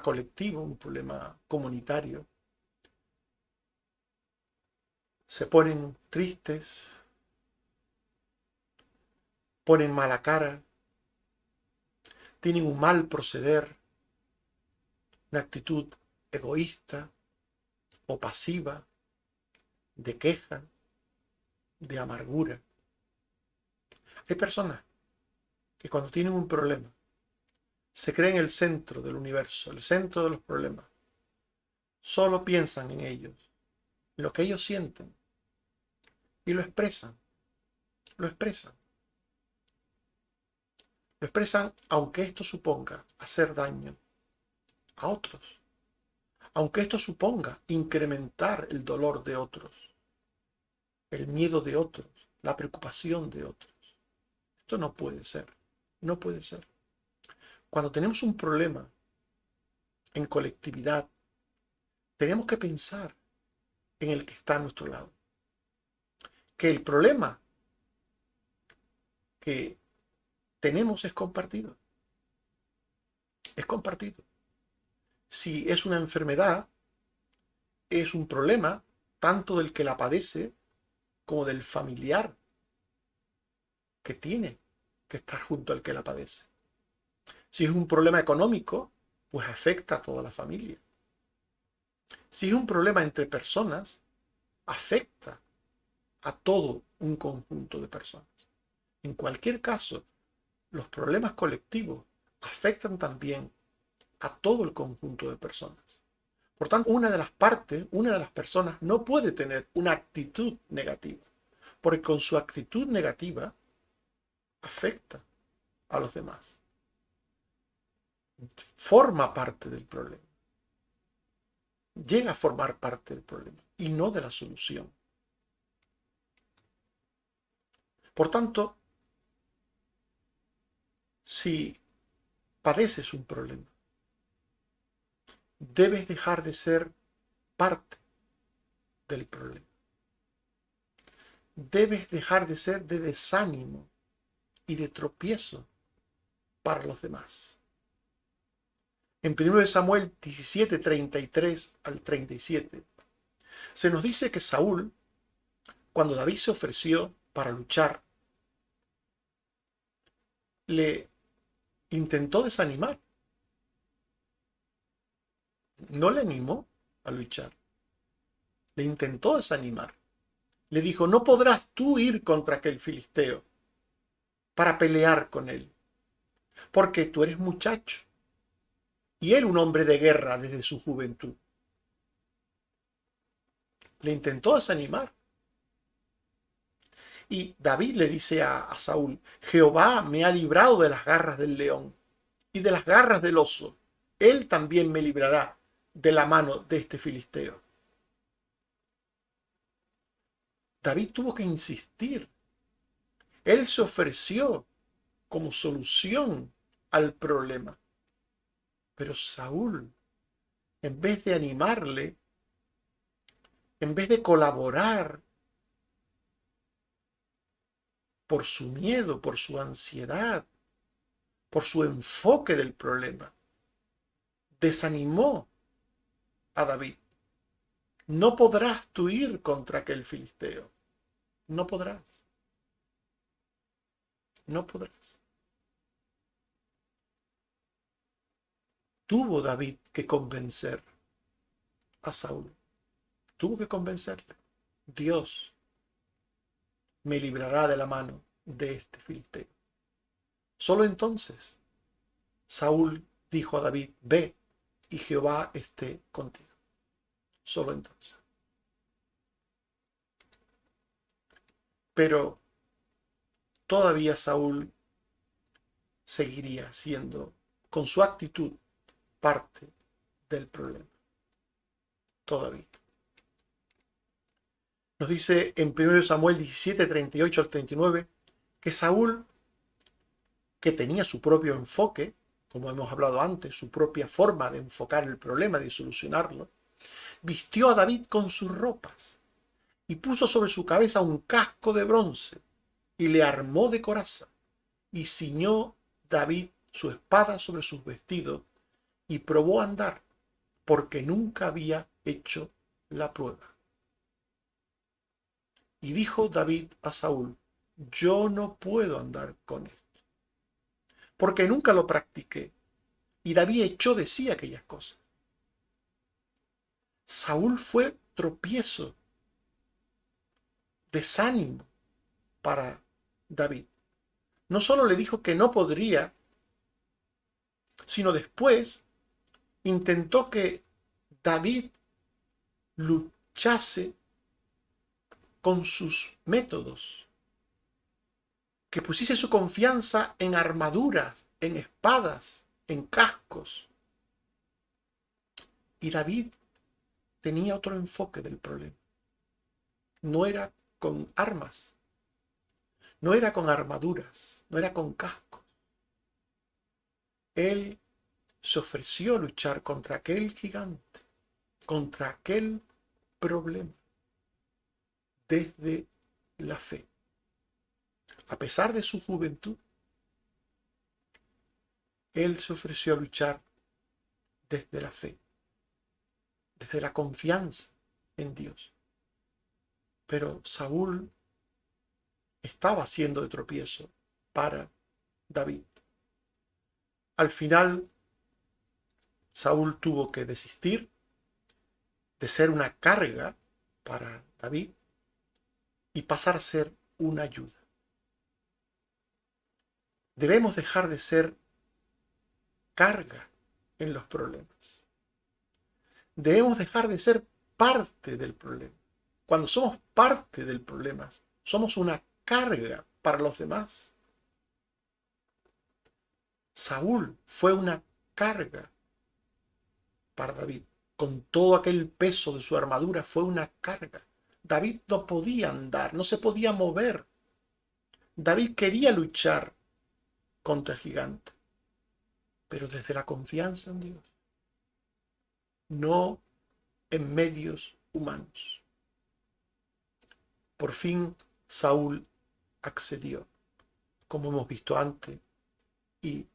colectivo, un problema comunitario, se ponen tristes, ponen mala cara, tienen un mal proceder, una actitud egoísta o pasiva, de queja, de amargura. Hay personas que cuando tienen un problema se creen el centro del universo, el centro de los problemas. Solo piensan en ellos, en lo que ellos sienten y lo expresan, lo expresan. Lo expresan aunque esto suponga hacer daño a otros, aunque esto suponga incrementar el dolor de otros, el miedo de otros, la preocupación de otros. Esto no puede ser, no puede ser. Cuando tenemos un problema en colectividad, tenemos que pensar en el que está a nuestro lado. Que el problema que tenemos es compartido. Es compartido. Si es una enfermedad, es un problema tanto del que la padece como del familiar que tiene que estar junto al que la padece. Si es un problema económico, pues afecta a toda la familia. Si es un problema entre personas, afecta a todo un conjunto de personas. En cualquier caso, los problemas colectivos afectan también a todo el conjunto de personas. Por tanto, una de las partes, una de las personas no puede tener una actitud negativa, porque con su actitud negativa afecta a los demás. Forma parte del problema. Llega a formar parte del problema y no de la solución. Por tanto, si padeces un problema, debes dejar de ser parte del problema. Debes dejar de ser de desánimo y de tropiezo para los demás. En 1 Samuel 17, 33 al 37, se nos dice que Saúl, cuando David se ofreció para luchar, le intentó desanimar. No le animó a luchar, le intentó desanimar. Le dijo, no podrás tú ir contra aquel filisteo para pelear con él, porque tú eres muchacho y él un hombre de guerra desde su juventud. Le intentó desanimar. Y David le dice a Saúl, Jehová me ha librado de las garras del león y de las garras del oso. Él también me librará de la mano de este filisteo. David tuvo que insistir. Él se ofreció como solución al problema. Pero Saúl, en vez de animarle, en vez de colaborar por su miedo, por su ansiedad, por su enfoque del problema, desanimó a David. No podrás tú ir contra aquel filisteo. No podrás. No podrás. Tuvo David que convencer a Saúl. Tuvo que convencerle. Dios me librará de la mano de este filisteo. Solo entonces Saúl dijo a David, ve y Jehová esté contigo. Solo entonces. Pero todavía Saúl seguiría siendo, con su actitud, parte del problema. Todavía. Nos dice en 1 Samuel 17, 38 al 39, que Saúl, que tenía su propio enfoque, como hemos hablado antes, su propia forma de enfocar el problema, de solucionarlo, vistió a David con sus ropas y puso sobre su cabeza un casco de bronce y le armó de coraza y ciñó David su espada sobre sus vestidos y probó a andar porque nunca había hecho la prueba. Y dijo David a Saúl, yo no puedo andar con esto, porque nunca lo practiqué. Y David echó de sí aquellas cosas. Saúl fue tropiezo, desánimo para David. No solo le dijo que no podría, sino después intentó que David luchase con sus métodos, que pusiese su confianza en armaduras, en espadas, en cascos. Y David tenía otro enfoque del problema. No era con armas, no era con armaduras, no era con cascos. Él se ofreció a luchar contra aquel gigante, contra aquel problema, desde la fe. A pesar de su juventud, él se ofreció a luchar desde la fe, desde la confianza en Dios. Pero Saúl estaba siendo de tropiezo para David. Al final, Saúl tuvo que desistir de ser una carga para David y pasar a ser una ayuda. Debemos dejar de ser carga en los problemas. Debemos dejar de ser parte del problema. Cuando somos parte del problema, somos una carga para los demás. Saúl fue una carga para David. Con todo aquel peso de su armadura fue una carga. David no podía andar, no se podía mover. David quería luchar, contra el gigante, pero desde la confianza en Dios, no en medios humanos. Por fin Saúl accedió, como hemos visto antes, y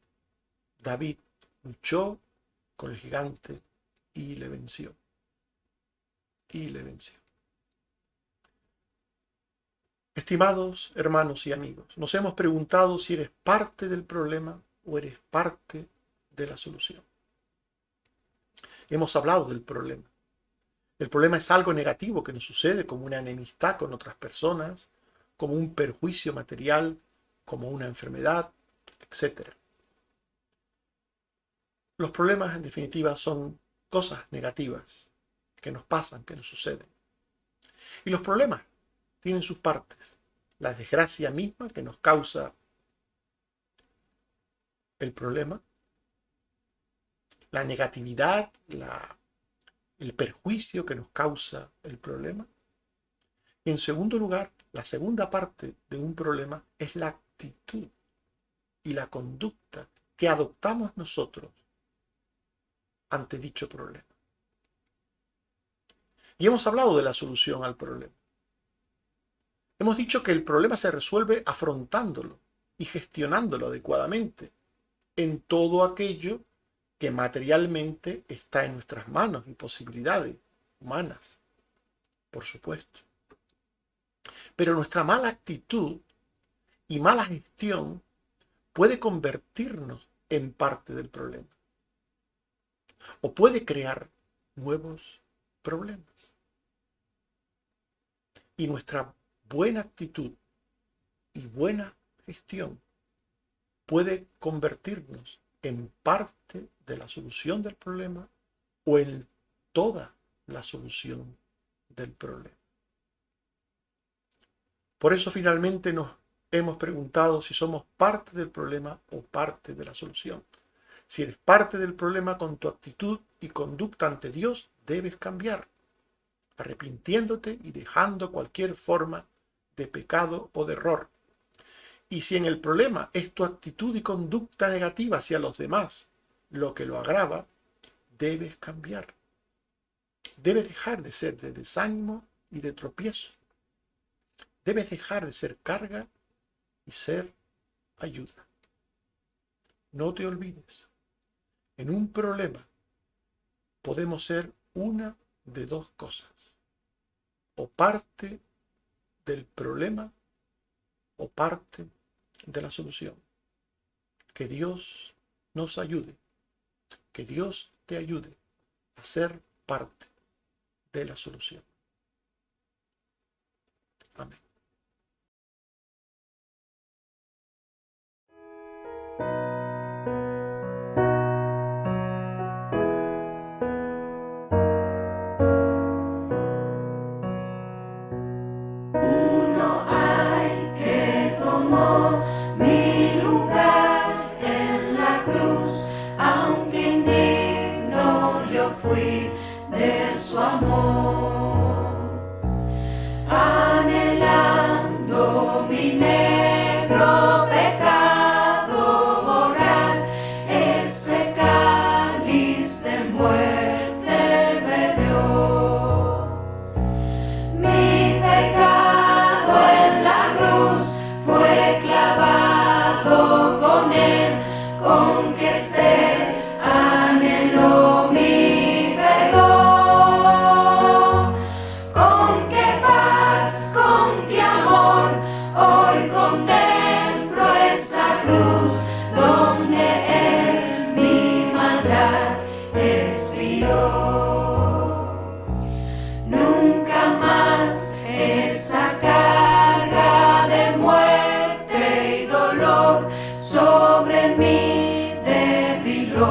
David luchó con el gigante y le venció. Estimados hermanos y amigos, nos hemos preguntado si eres parte del problema o eres parte de la solución. Hemos hablado del problema. El problema es algo negativo que nos sucede, como una enemistad con otras personas, como un perjuicio material, como una enfermedad, etc. Los problemas, en definitiva, son cosas negativas que nos pasan, que nos suceden. Y los problemas tienen sus partes. La desgracia misma que nos causa el problema, la negatividad, el perjuicio que nos causa el problema. Y en segundo lugar, la segunda parte de un problema es la actitud y la conducta que adoptamos nosotros ante dicho problema. Y hemos hablado de la solución al problema. Hemos dicho que el problema se resuelve afrontándolo y gestionándolo adecuadamente en todo aquello que materialmente está en nuestras manos y posibilidades humanas, por supuesto. Pero nuestra mala actitud y mala gestión puede convertirnos en parte del problema o puede crear nuevos problemas. Y nuestra buena actitud y buena gestión puede convertirnos en parte de la solución del problema o en toda la solución del problema. Por eso finalmente nos hemos preguntado si somos parte del problema o parte de la solución. Si eres parte del problema, con tu actitud y conducta ante Dios debes cambiar, arrepintiéndote y dejando cualquier forma de pecado o de error. Y si en el problema es tu actitud y conducta negativa hacia los demás lo que lo agrava, debes cambiar. Debes dejar de ser de desánimo y de tropiezo. Debes dejar de ser carga y ser ayuda. No te olvides, en un problema podemos ser una de dos cosas: o parte del problema o parte de la solución. Que Dios nos ayude, que Dios te ayude a ser parte de la solución. Amén. Mi lugar en la cruz, aunque indigno yo fui de su amor, anhelando mi negro pecado borrar, ese cáliz de muerte bebió. Mi pecado en la cruz fue clavado con él, con que se anheló mi perdón. Con qué paz, con qué amor, hoy contemplo esa cruz donde él mi maldad expió. Nunca más esa carga de muerte y dolor sobre mí debiló.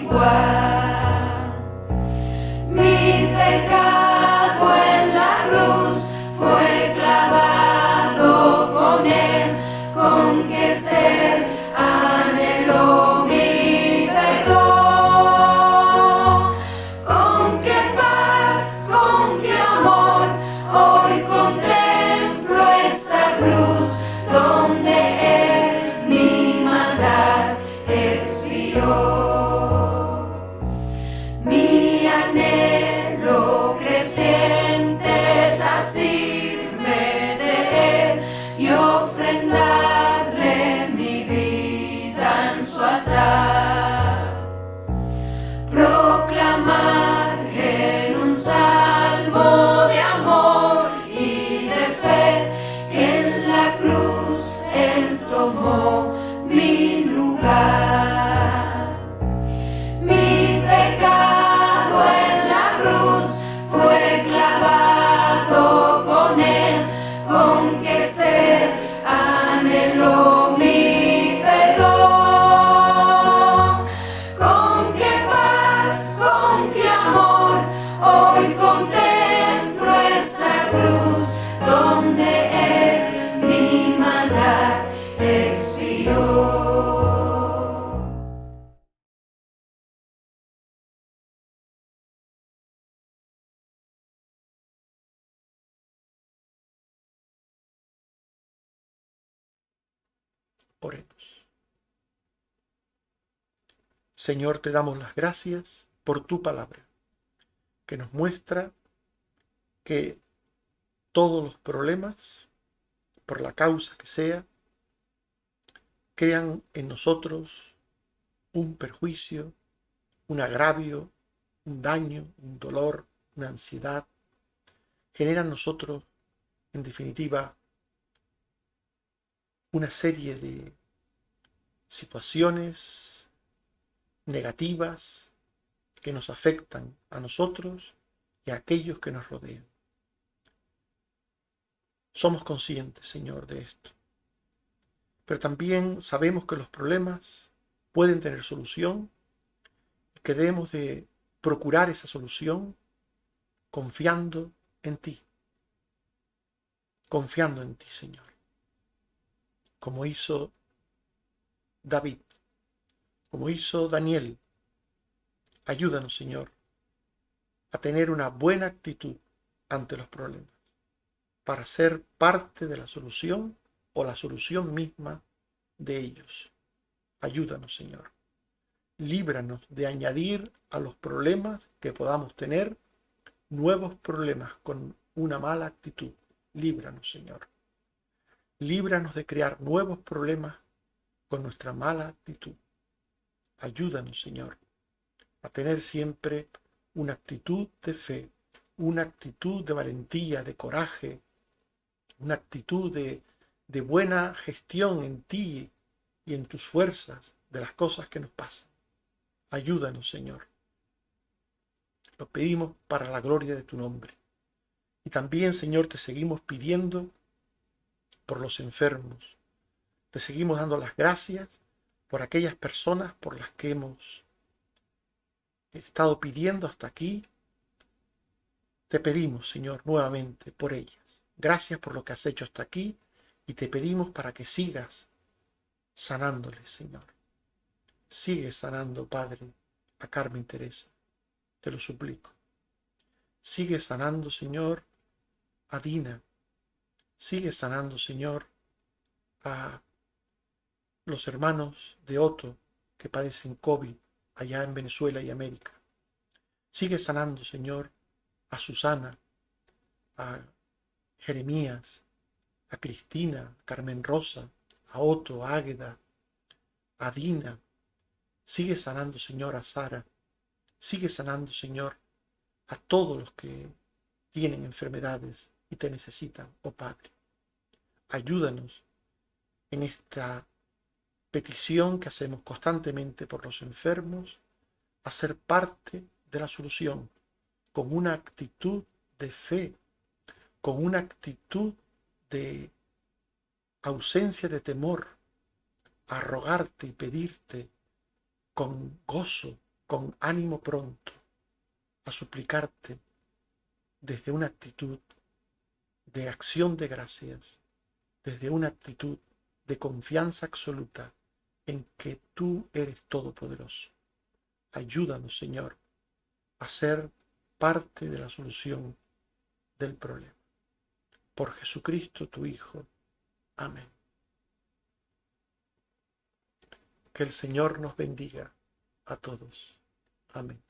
igual. Mi pecado en la cruz fue clavado con él, con qué sed anheló mi perdón, con qué paz, con qué amor, hoy contemplo esa cruz donde él mi maldad expió. Mi anhelo creciente es asirme de él y ofrendarle mi vida en su altar. Proclamar en un salmo de amor y de fe que en la cruz él tomó mi lugar. Mi pecado en la cruz fue clavado con él, con qué sed anheló mi perdón, con qué paz, con qué amor, hoy contemplo esa cruz donde él mi maldad expió. Oremos. Señor, te damos las gracias por tu palabra, que nos muestra que todos los problemas, por la causa que sea, crean en nosotros un perjuicio, un agravio, un daño, un dolor, una ansiedad. Generan en nosotros, en definitiva, una serie de situaciones negativas que nos afectan a nosotros y a aquellos que nos rodean. Somos conscientes, Señor, de esto. Pero también sabemos que los problemas pueden tener solución y que debemos de procurar esa solución confiando en ti. Confiando en ti, Señor. Como hizo David, como hizo Daniel. Ayúdanos, Señor, a tener una buena actitud ante los problemas, para ser parte de la solución o la solución misma de ellos. Ayúdanos, Señor. Líbranos de añadir a los problemas que podamos tener nuevos problemas con una mala actitud. Líbranos, Señor. Líbranos de crear nuevos problemas con nuestra mala actitud. Ayúdanos, Señor, a tener siempre una actitud de fe, una actitud de valentía, de coraje, una actitud de buena gestión en ti y en tus fuerzas de las cosas que nos pasan. Ayúdanos, Señor. Lo pedimos para la gloria de tu nombre. Y también, Señor, te seguimos pidiendo por los enfermos. Te seguimos dando las gracias por aquellas personas por las que hemos estado pidiendo hasta aquí. Te pedimos, Señor, nuevamente por ellas. Gracias por lo que has hecho hasta aquí y te pedimos para que sigas sanándoles, Señor. Sigue sanando, Padre, a Carmen Teresa. Te lo suplico. Sigue sanando, Señor, a Dina. Sigue sanando, Señor, a los hermanos de Otto que padecen COVID allá en Venezuela y América. Sigue sanando, Señor, a Susana, a Jeremías, a Cristina, a Carmen Rosa, a Otto, a Águeda, a Dina. Sigue sanando, Señor, a Sara. Sigue sanando, Señor, a todos los que tienen enfermedades y te necesitan, oh Padre. Ayúdanos en esta petición que hacemos constantemente por los enfermos a ser parte de la solución con una actitud de fe, con una actitud de ausencia de temor, a rogarte y pedirte con gozo con ánimo pronto a suplicarte desde una actitud de acción de gracias, desde una actitud de confianza absoluta en que tú eres todopoderoso. Ayúdanos, Señor, a ser parte de la solución del problema. Por Jesucristo, tu Hijo. Amén. Que el Señor nos bendiga a todos. Amén.